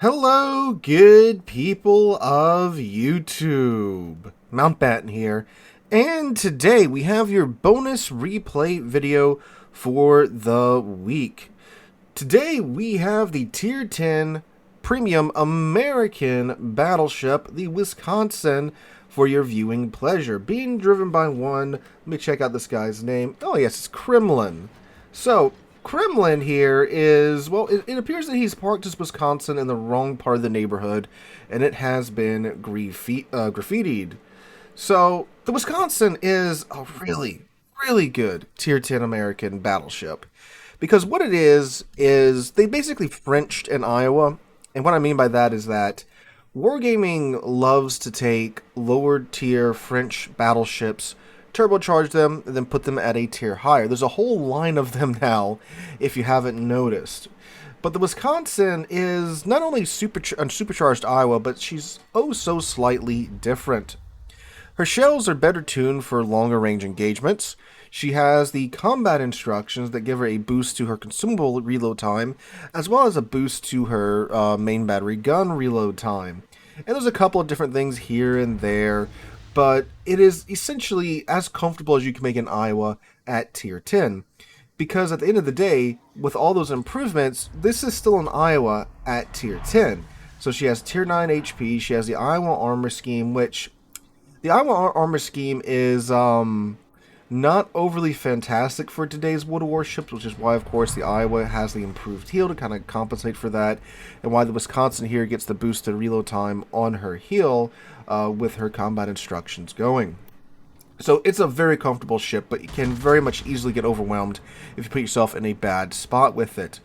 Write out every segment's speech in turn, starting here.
Hello, good people of YouTube. Mountbatten here, and today we have your bonus replay video for the week. Today we have the Tier 10 Premium American Battleship, the Wisconsin, for your viewing pleasure. Being driven by one, let me check out this guy's name. Oh yes, it's Kremlin. So, Kremlin here is, well, it appears that he's parked his Wisconsin in the wrong part of the neighborhood, and it has been graffitied. So, the Wisconsin is a really, really good Tier 10 American battleship. Because what it is they basically Frenched in Iowa, and what I mean by that is that Wargaming loves to take lower tier French battleships, turbocharge them, and then put them at a tier higher. There's a whole line of them now, if you haven't noticed. But the Wisconsin is not only supercharged Iowa, but she's oh so slightly different. Her shells are better tuned for longer range engagements. She has the combat instructions that give her a boost to her consumable reload time, as well as a boost to her main battery gun reload time. And there's a couple of different things here and there, but it is essentially as comfortable as you can make in Iowa at Tier 10. Because at the end of the day, with all those improvements, this is still an Iowa at Tier 10. So she has Tier 9 HP, she has the Iowa armor scheme, which the Iowa armor scheme is not overly fantastic for today's World of Warships, which is why, of course, the Iowa has the improved heal to kind of compensate for that, and why the Wisconsin here gets the boosted reload time on her heal with her combat instructions going. So it's a very comfortable ship, but you can very much easily get overwhelmed if you put yourself in a bad spot with it.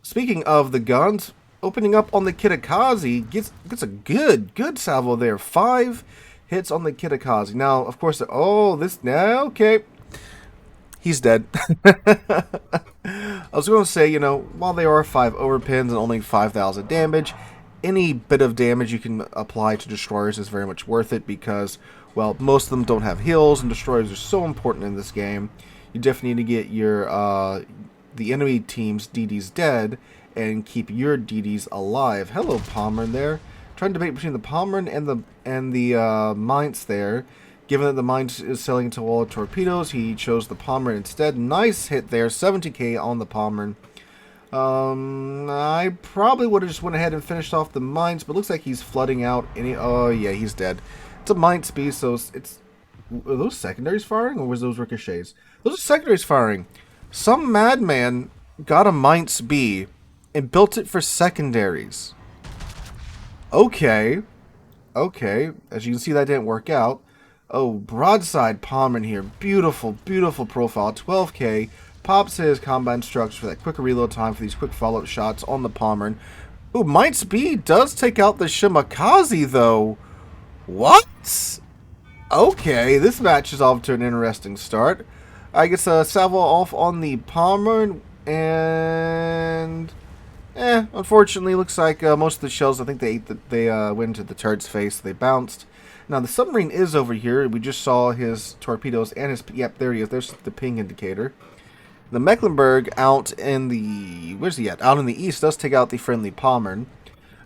Speaking of the guns, opening up on the Kitakazi gets a good salvo there. 5 hits on the Kitakazi. Now, of course, okay. He's dead. I was going to say, you know, while they are 5 overpins and only 5,000 damage, any bit of damage you can apply to destroyers is very much worth it because, well, most of them don't have heals, and destroyers are so important in this game. You definitely need to get your the enemy team's DDs dead and keep your DDs alive. Hello, Pommern there. Trying to debate between the Pommern and the Mainz there. Given that the Mainz is selling into a wall of torpedoes, he chose the Pommern instead. Nice hit there, 70k on the Pommern. I probably would have just went ahead and finished off the Mainz, but looks like he's flooding out any. Oh yeah, he's dead. It's a Mainz B, so it's. Are those secondaries firing, or was those ricochets? Those are secondaries firing. Some madman got a Mainz B and built it for secondaries. Okay. As you can see, that didn't work out. Oh, broadside Pommern here. Beautiful, beautiful profile. 12k. Pops his combat instructions for that quicker reload time for these quick follow-up shots on the Pommern. Ooh, Mainz B does take out the Shimakaze, though. What? Okay, this match is off to an interesting start. I guess salvo off on the Pommern, and unfortunately, looks like most of the shells, I think they went into the turret's face. They bounced. Now the submarine is over here. We just saw his torpedoes and his. Yep, there he is. There's the ping indicator. The Mecklenburg out in the where's he at? Out in the east does take out the friendly Pommern.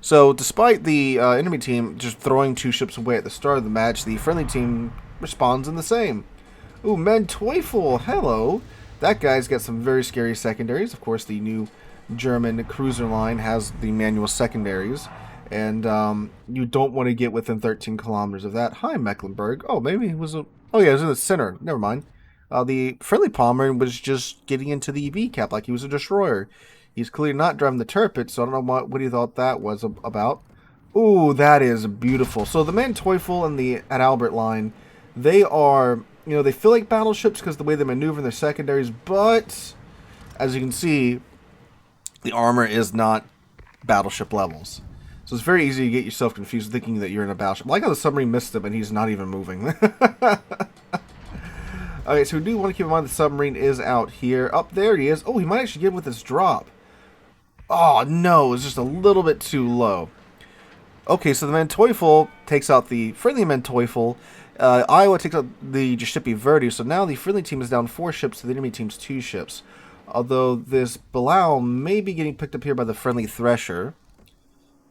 So despite the enemy team just throwing 2 ships away at the start of the match, the friendly team responds in the same. Ooh, Teufel, hello. That guy's got some very scary secondaries. Of course, the new German cruiser line has the manual secondaries, and you don't want to get within 13 kilometers of that. Hi, Mecklenburg. Oh, maybe it was it was in the center. Never mind. The friendly Pommern was just getting into the EV cap like he was a destroyer. He's clearly not driving the turret, so I don't know what he thought that was about. Ooh, that is beautiful. So the Teufel and the at Albert line, they are, you know, they feel like battleships because the way they maneuver in their secondaries, but as you can see, the armor is not battleship levels. So it's very easy to get yourself confused thinking that you're in a battleship. I like how the submarine missed him and he's not even moving. Okay, so we do want to keep in mind the submarine is out here. Up there he is. Oh, he might actually get with his drop. Oh, no, it's just a little bit too low. Okay, so the Teufel takes out the friendly Teufel. Iowa takes out the Giuseppe Verdi, so now the friendly team is down 4 ships to the enemy team's 2 ships. Although this Bilal may be getting picked up here by the friendly Thresher.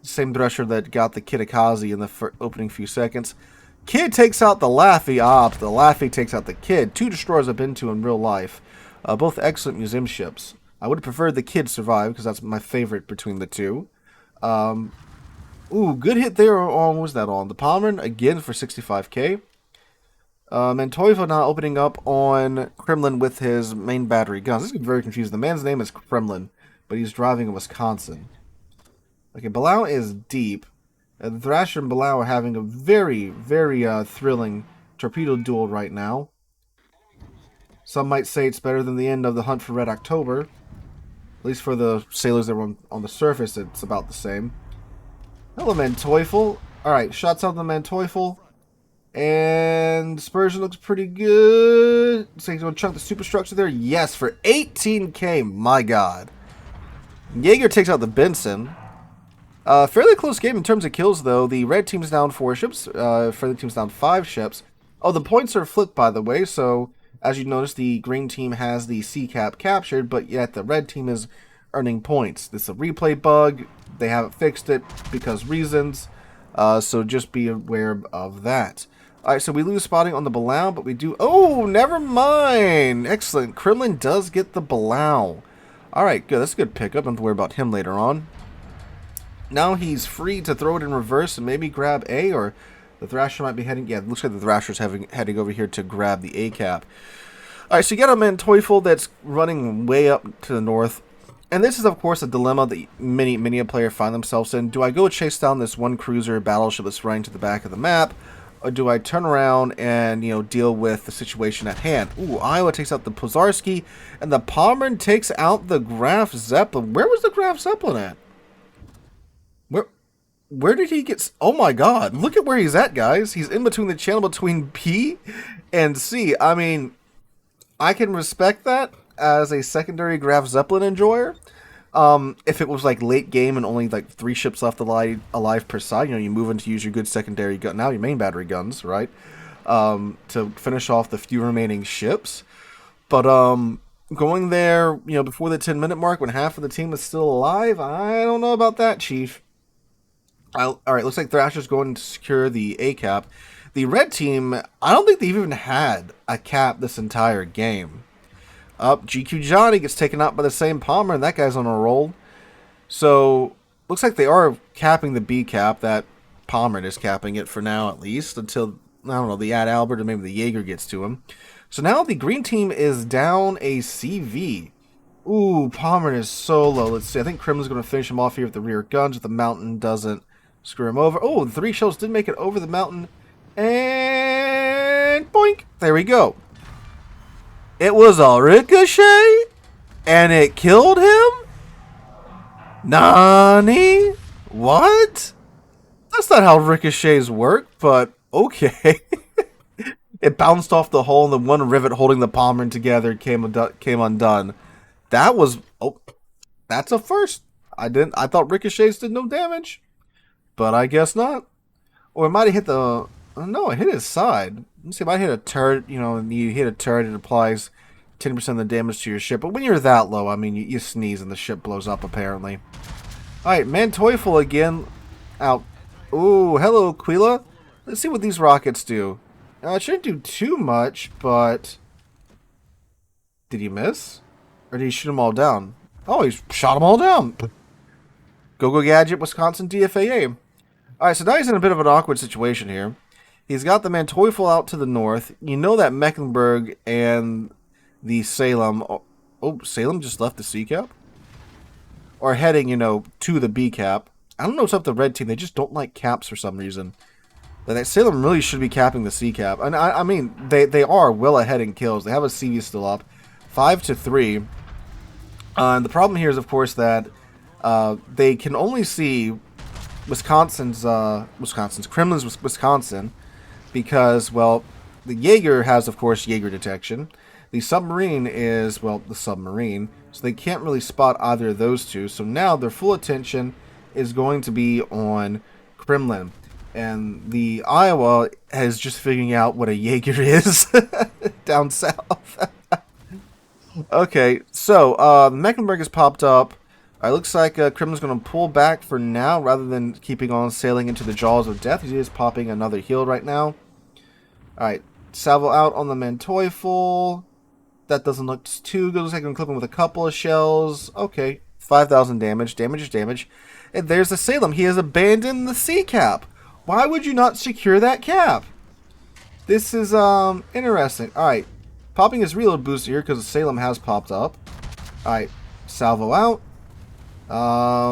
Same Thresher that got the Kitakazi in the opening few seconds. Kid takes out the Laffy. The Laffy takes out the Kid. 2 destroyers I've been to in real life. Both excellent museum ships. I would have preferred the Kid survive, because that's my favorite between the two. Ooh, good hit there on, what was that on? The Pomeran, again for 65k. Mantoivo now opening up on Kremlin with his main battery guns. This is very confusing. The man's name is Kremlin, but he's driving in Wisconsin. Okay, Balau is deep. The Thrasher and Balau are having a very, very thrilling torpedo duel right now. Some might say it's better than the end of the Hunt for Red October. At least for the sailors that were on the surface, it's about the same. Hello, Manteufel. Alright, shots on the Manteufel. And Spurgeon looks pretty good. So he's going to chunk the superstructure there. Yes, for 18k. My God. Jaeger takes out the Benson. Fairly close game in terms of kills, though. The red team's down 4 ships. Friendly team's down 5 ships. Oh, the points are flipped, by the way. So, as you notice, the green team has the C cap captured, but yet the red team is earning points. This is a replay bug. They haven't fixed it because reasons. So just be aware of that. Alright, so we lose spotting on the Balau, but we do... Oh, never mind! Excellent. Kremlin does get the Balau. Alright, good. That's a good pickup. Don't have to worry about him later on. Now he's free to throw it in reverse and maybe grab A, or the Thrasher might be heading... Yeah, it looks like the Thrasher's heading over here to grab the A cap. Alright, so you got a Manteufel that's running way up to the north. And this is, of course, a dilemma that many a player find themselves in. Do I go chase down this one cruiser battleship that's running to the back of the map? Or do I turn around and, you know, deal with the situation at hand? Ooh, Iowa takes out the Pozarski, and the Pomeran takes out the Graf Zeppelin. Where was the Graf Zeppelin at? Where did he get... Oh my God, look at where he's at, guys. He's in between the channel between P and C. I mean, I can respect that as a secondary Graf Zeppelin enjoyer. If it was like late game and only like 3 ships left alive per side, you know, you move in to use your good secondary gun, now your main battery guns, right? To finish off the few remaining ships. But going there, you know, before the 10-minute mark when half of the team is still alive, I don't know about that, Chief. Alright, looks like Thrasher's going to secure the A cap. The red team, I don't think they've even had a cap this entire game. GQ Johnny gets taken out by the same Palmer, and that guy's on a roll. So, looks like they are capping the B cap. That Palmer is capping it for now, at least, until, I don't know, the Ad Albert or maybe the Jaeger gets to him. So now the green team is down a CV. Ooh, Palmer is so low. Let's see, I think Kremlin's going to finish him off here with the rear guns if the mountain doesn't screw him over. Oh, the 3 shells did make it over the mountain. And boink! There we go. It was a ricochet, and it killed him? Nani? What? That's not how ricochets work, but okay. It bounced off the hull, and the one rivet holding the Pomeran together came undone. That was... Oh, that's a first. I thought ricochets did no damage, but I guess not. Or it might have hit the... No, it hit his side. Let's see, it might hit a turret. You know, you hit a turret, it applies 10% of the damage to your ship. But when you're that low, I mean, you sneeze and the ship blows up, apparently. Alright, Manteufel again. Out. Ooh, hello, Quila. Let's see what these rockets do. It shouldn't do too much, but... Did he miss? Or did he shoot them all down? Oh, he shot them all down. Go Gadget, Wisconsin, DFAA. Alright, so now he's in a bit of an awkward situation here. He's got the Manteufel out to the north. You know that Mecklenburg and the Salem... Oh, Salem just left the C cap? Or heading, you know, to the B cap. I don't know what's up with the red team. They just don't like caps for some reason. That Salem really should be capping the C cap. And I mean, they are well ahead in kills. They have a CV still up. 5-3. And the problem here is, of course, that they can only see Kremlin's Wisconsin, because, well, the Jaeger has, of course, Jaeger detection. The submarine is, well, the submarine, so they can't really spot either of those two. So now their full attention is going to be on Kremlin. And the Iowa is just figuring out what a Jaeger is down south. Okay, so Mecklenburg has popped up. Alright, looks like Crim's going to pull back for now rather than keeping on sailing into the jaws of death. He is popping another heal right now. Alright, salvo out on the Manteuffel. That doesn't look too good. Looks like I can clip him with a couple of shells. Okay, 5,000 damage. Damage is damage. And there's the Salem. He has abandoned the sea cap. Why would you not secure that cap? This is interesting. Alright, popping his reload booster here because the Salem has popped up. Alright, salvo out.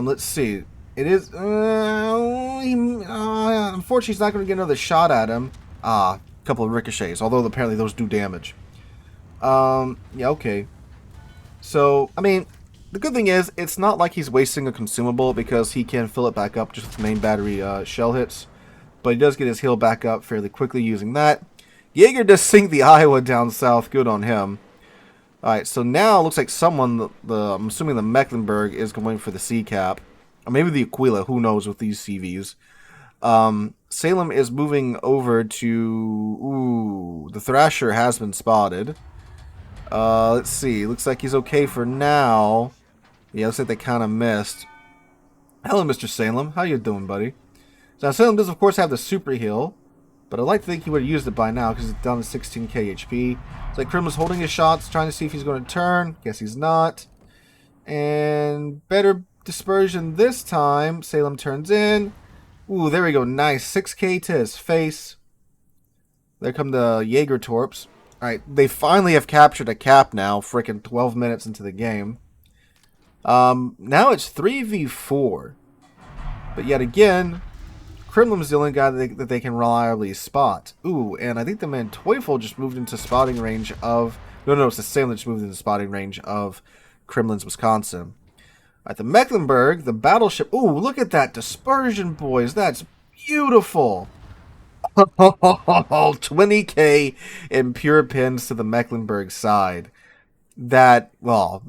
Let's see. It is, unfortunately, he's not going to get another shot at him. A couple of ricochets, although apparently those do damage. Yeah, okay. So, I mean, the good thing is, it's not like he's wasting a consumable because he can fill it back up just with main battery shell hits. But he does get his heal back up fairly quickly using that. Jaeger does sink the Iowa down south. Good on him. Alright, so now it looks like someone, I'm assuming the Mecklenburg, is going for the sea cap. Or maybe the Aquila, who knows with these CVs. Salem is moving over to... Ooh, the Thrasher has been spotted. Let's see. Looks like he's okay for now. Yeah, looks like they kind of missed. Hello, Mr. Salem. How you doing, buddy? So now Salem does, of course, have the super heal. But I'd like to think he would have used it by now because it's down to 16k HP. It's like Krim was holding his shots, trying to see if he's going to turn. Guess he's not. And better dispersion this time. Salem turns in. Ooh, there we go. Nice. 6k to his face. There come the Jaeger Torps. Alright, they finally have captured a cap now. Frickin' 12 minutes into the game. Now it's 3v4. But yet again... Kremlin's the only guy that they can reliably spot. Ooh, and I think the Manteuffel just moved into spotting range of... No, it's the Salem that just moved into spotting range of Kremlin's Wisconsin. Alright, the Mecklenburg, the Battleship... Ooh, look at that dispersion, boys. That's beautiful. 20k in pure pins to the Mecklenburg side. That, well,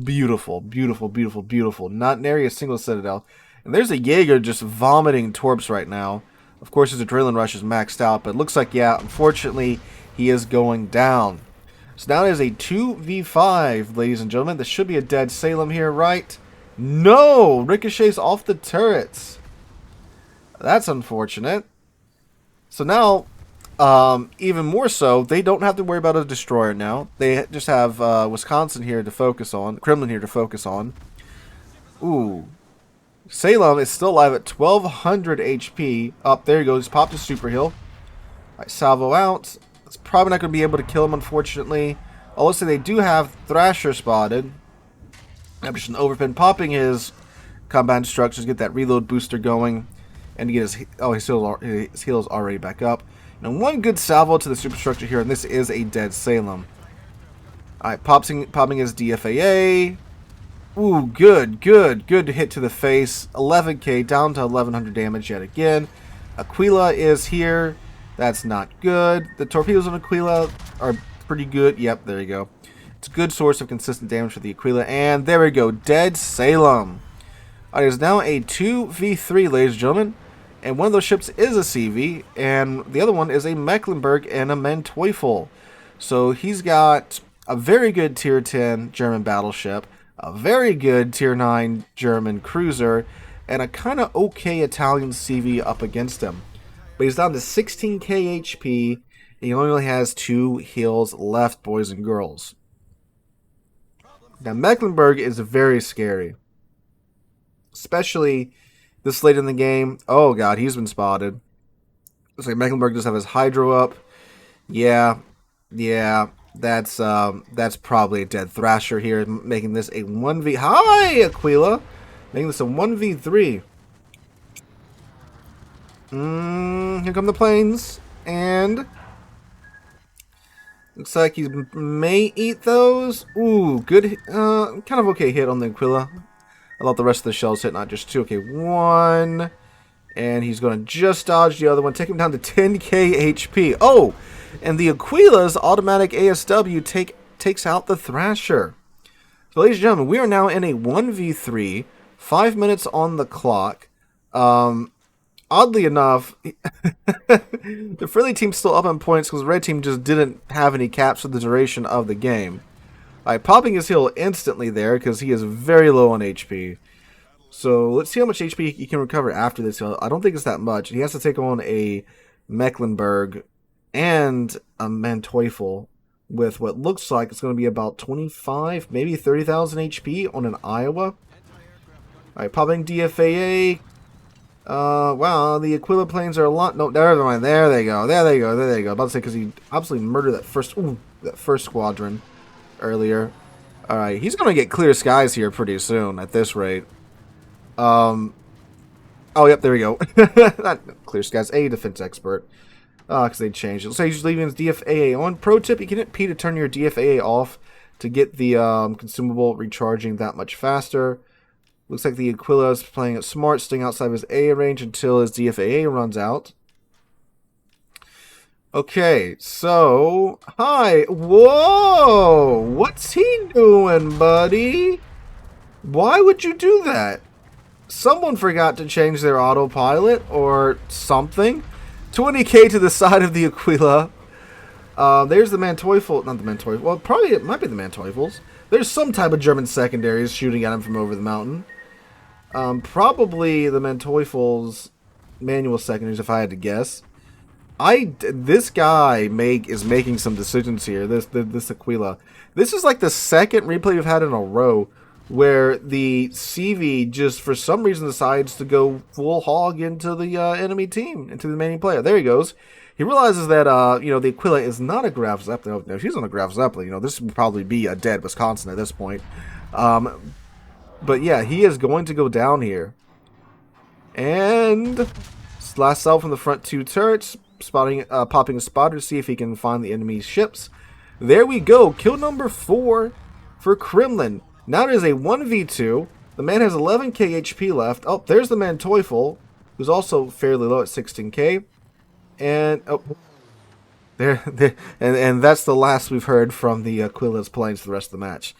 beautiful, beautiful, beautiful, beautiful. Not nary a single citadel. And there's a Jaeger just vomiting torps right now. Of course, his adrenaline rush is maxed out, but it looks like, yeah, unfortunately, he is going down. So now it is a 2v5, ladies and gentlemen. This should be a dead Salem here, right? No! Ricochets off the turrets. That's unfortunate. So now, even more so, they don't have to worry about a destroyer now. They just have Wisconsin here to focus on, Kremlin here to focus on. Ooh. Salem is still alive at 1200 HP. Up there he goes. Popped his super heal. Alright, salvo out. It's probably not going to be able to kill him, unfortunately. Also, they do have Thrasher spotted. I'm just an overpin popping his combat instructions, get that reload booster going, and to get his heal is already back up. Now, one good salvo to the superstructure here, and this is a dead Salem. Alright, popping his DFAA. Ooh, good hit to the face. 11k down to 1100 damage yet again. Aquila is here. That's not good. The torpedoes on Aquila are pretty good. Yep, there you go. It's a good source of consistent damage for the Aquila. And there we go. Dead Salem. Alright, it's now a 2v3, ladies and gentlemen. And one of those ships is a CV. And the other one is a Mecklenburg and a Manteuffel. So he's got a very good tier 10 German battleship, a very good tier 9 German cruiser, and a kind of okay Italian CV up against him. But he's down to 16k HP, and he only has 2 heals left, boys and girls. Now, Mecklenburg is very scary. Especially this late in the game. Oh, God, he's been spotted. Looks like Mecklenburg does have his Hydro up. Yeah. That's probably a dead Thrasher here, making this a 1v... Hi, Aquila! Making this a 1v3. Here come the planes. And... looks like he may eat those. Ooh, good... kind of okay hit on the Aquila. I thought the rest of the shells hit, not just 2. Okay, 1... and he's going to just dodge the other one, take him down to 10k HP. Oh! And the Aquila's automatic ASW takes out the Thrasher. So, ladies and gentlemen, we are now in a 1v3, 5 minutes on the clock. Oddly enough, the friendly team's still up on points because the red team just didn't have any caps for the duration of the game. Alright, popping his heal instantly there because he is very low on HP. So let's see how much HP he can recover after this. I don't think it's that much. He has to take on a Mecklenburg and a Manteuffel with what looks like it's going to be about 25, maybe 30,000 HP on an Iowa. Alright, popping DFAA. Wow, the Aquila planes are a lot. No, never mind. There they go. There they go. There they go. About to say, because he absolutely murdered that first squadron earlier. Alright, he's going to get clear skies here pretty soon at this rate. Oh, yep, there we go. Not clear skies, a defense expert. Because they changed it. So he's leaving his DFAA on. Pro tip, you can hit P to turn your DFAA off to get the consumable recharging that much faster. Looks like the Aquila is playing it smart, staying outside of his AA range until his DFAA runs out. Okay, so... Hi! Whoa! What's he doing, buddy? Why would you do that? Someone forgot to change their autopilot or something. 20k to the side of the Aquila. There's the Manteuffel. Not the Manteuffel. Well, probably it might be the Manteuffels. There's some type of German secondaries shooting at him from over the mountain. Probably the Manteuffels manual secondaries, if I had to guess. This guy is making some decisions here. This Aquila. This is like the second replay we've had in a row where the CV just for some reason decides to go full hog into the enemy team, into the main player. There he goes. He realizes that the Aquila is not a Graf Zeppelin. No, if he's on a Graf Zeppelin, this would probably be a dead Wisconsin at this point. But yeah, he is going to go down here. And last cell from the front two turrets, popping a spotter to see if he can find the enemy ships. There we go. Kill number 4 for Kremlin. Now it is a 1v2. The man has 11k HP left. Oh, there's the Manteuffel, who's also fairly low at 16k. And oh, and that's the last we've heard from the Aquila's planes for the rest of the match.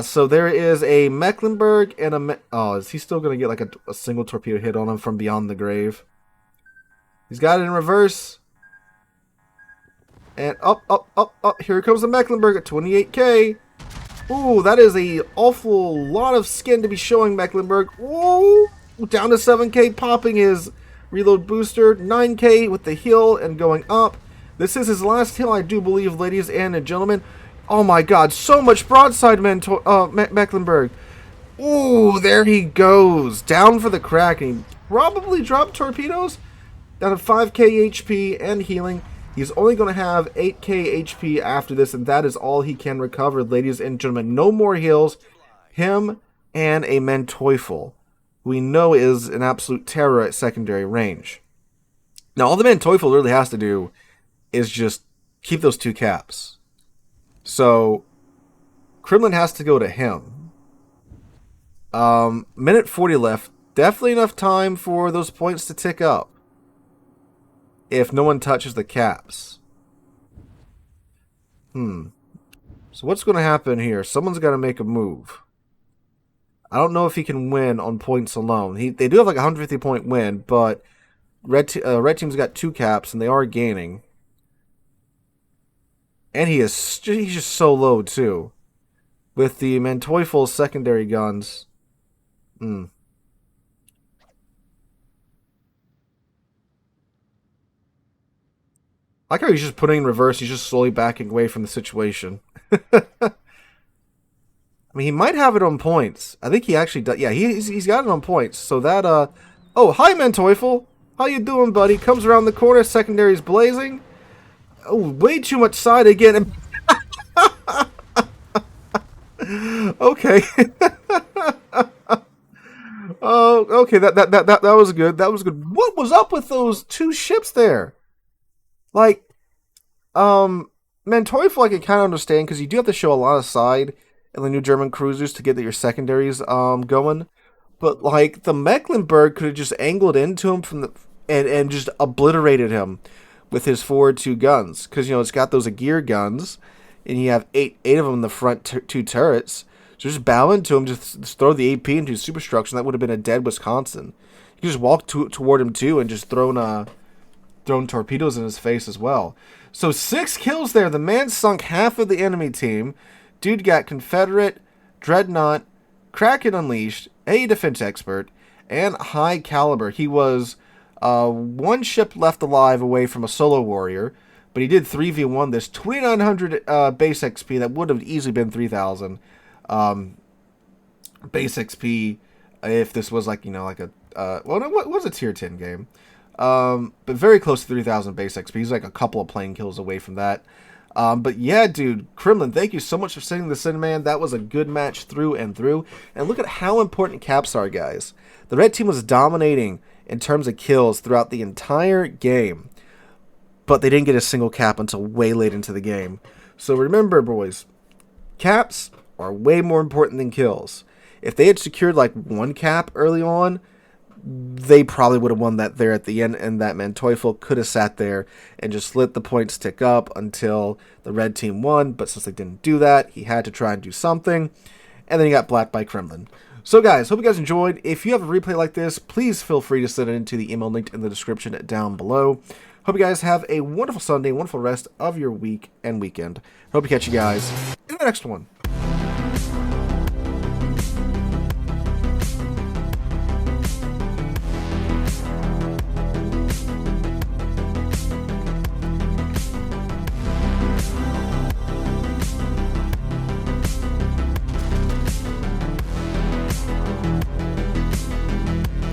So there is a Mecklenburg and a... is he still going to get like a single torpedo hit on him from beyond the grave? He's got it in reverse. And up. Here comes the Mecklenburg at 28k. Ooh, that is a awful lot of skin to be showing Mecklenburg. Ooh, down to 7k, popping his reload booster. 9k with the heal and going up. This is his last heal, I do believe, ladies and gentlemen. Oh my god, so much broadside Mecklenburg. Ooh, there he goes. Down for the crack. And he probably dropped torpedoes. Down to 5k HP and healing. He's only going to have 8k HP after this, and that is all he can recover, ladies and gentlemen. No more heals. Him and a Manteuffel, we know is an absolute terror at secondary range. Now, all the Manteuffel really has to do is just keep those 2 caps. So, Kremlin has to go to him. Minute 40 left. Definitely enough time for those points to tick up. If no one touches the caps. So what's going to happen here? Someone's got to make a move. I don't know if he can win on points alone. They do have like a 150 point win, but red team's got 2 caps and they are gaining. And he's just so low too. With the Manteuffel secondary guns. I like how he's just putting in reverse. He's just slowly backing away from the situation. I mean, he might have it on points. I think he actually does. Yeah, he's got it on points. So that, oh, hi, Manteuffel. How you doing, buddy? Comes around the corner. Secondary's blazing. Oh, way too much side again. Okay. Oh, okay. That was good. That was good. What was up with those 2 ships there? Like, Manteuffel I can kind of understand because you do have to show a lot of side in the new German cruisers to get your secondaries going. But like the Mecklenburg could have just angled into him from the and just obliterated him with his forward 2 guns because it's got those gear guns and you have eight of them in the front 2 turrets. So just bow into him, just throw the AP into his superstructure, and that would have been a dead Wisconsin. You just walk toward him too and just thrown torpedoes in his face as well. So 6 kills there. The man sunk half of the enemy team. Dude got Confederate, Dreadnought, Kraken Unleashed, a defense expert, and high caliber. He was one ship left alive away from a solo warrior, but he did 3v1 this 2,900 base XP. That would have easily been 3,000 base XP if this was like, like a well, no, what was a tier 10 game, but very close to 3,000 base XP. He's like a couple of plane kills away from that. But yeah, dude, Kremlin, thank you so much for sending this in, man. That was a good match through and through. And look at how important caps are, guys. The red team was dominating in terms of kills throughout the entire game, but they didn't get a single cap until way late into the game. So remember, boys, caps are way more important than kills. If they had secured like one cap early on, they probably would have won that there at the end, and that man Teufel could have sat there and just let the points tick up until the red team won. But since they didn't do that, he had to try and do something, and then he got blacked by Kremlin. So guys, hope you guys enjoyed. If you have a replay like this, please feel free to send it into the email linked in the description down below. Hope you guys have a wonderful Sunday, wonderful rest of your week and weekend. Hope to catch you guys in the next one.